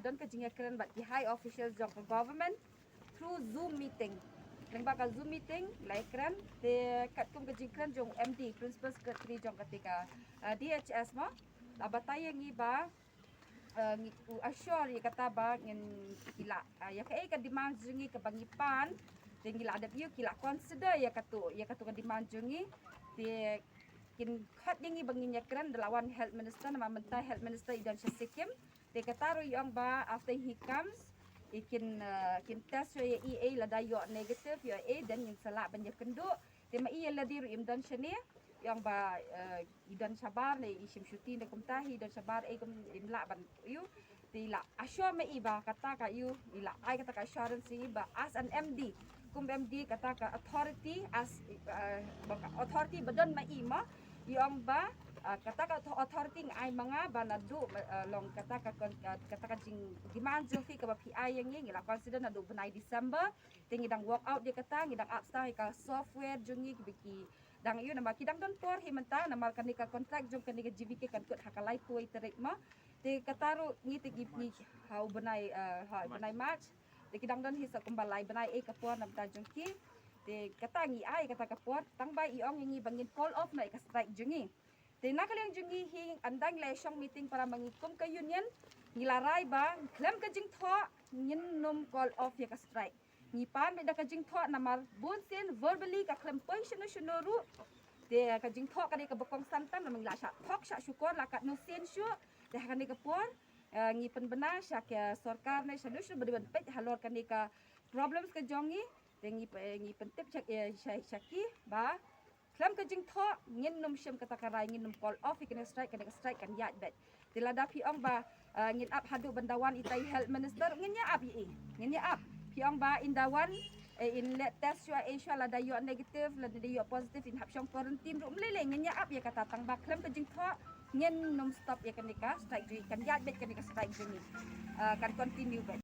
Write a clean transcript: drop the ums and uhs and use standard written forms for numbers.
adon ka jing kren bat ki high officials jong government through Zoom meeting. Nang baka Zoom meeting lai kren te kat kum ka jing kren jong MD principal secretary jong ketika DHS mo abatay ngi ba ngi assure ya kata ba ngin kila ya ka demand jungi ka bangipan tinggi la ada view kila consider ya katu ka demand jungi te kin khat ngi bangin ya kren dalawan health minister nama mentai health minister Idan Syasikim te kataru yang ba after he comes ikin kin test ya EA la dayo negative ya dan yang salah banyak kenduk te ma iya la diru imdan shani yang ba Idan Sabar ni isim syuting de kumtahi dan Sabar kum imla ban you tila assure me iba kata ka you ila ai kata ka assurance iba as an MD kum MD kata ka authority as authority badon ma ima yang ba kata ka authority ai mga banadu long kata ka jing demand jo fi ka ba PI yang ngila consider na do benai December tingi dang work out dia kata ngidang upstart ka software jungi biki dang iyo nama kidang don por himanta nama kanika contract jong kanika GVK kan kut hakalai tuai terik ma te kataru ngi te gi hau benai benai match te kidang don hisa kumbalai benai kapor nam ta jong ki te kata ngi ai kata kapor tang bai iong ngi bangin call off na ka strike jungi te nakalang jungi hing andang lesyong meeting para mangikum ka union ngilarai ba klem ka jing tho ngin nom call off ya ka strike ngipan beda ka jing tho namar bunsin verbally ka klempoi shunu ru de ka jing tho ka ka bokong santan namang la sha thok sha syukur la ka no sen syu de ka ni ka por ngipan bena sya ka sarkar ne shanu syu bedi pet halor ka ni ka problems ka jongi de ngipan tip chak syaki ba klem ka jing tho ngin nom syam kata karai ngin nom call off ikene strike kan yat bet dilada pi ong ba ngin up hadu bandawan itai health minister ngin ya up ngin ya up piang ba indawan in let test your Asia la dayo negative la dayo positive in hapsyong quarantine ru mlele ngenya up ya kata tang ba klem ka jing tho ngin nom stop ya kanika strike kan yat bet kanika strike jini kan continue bet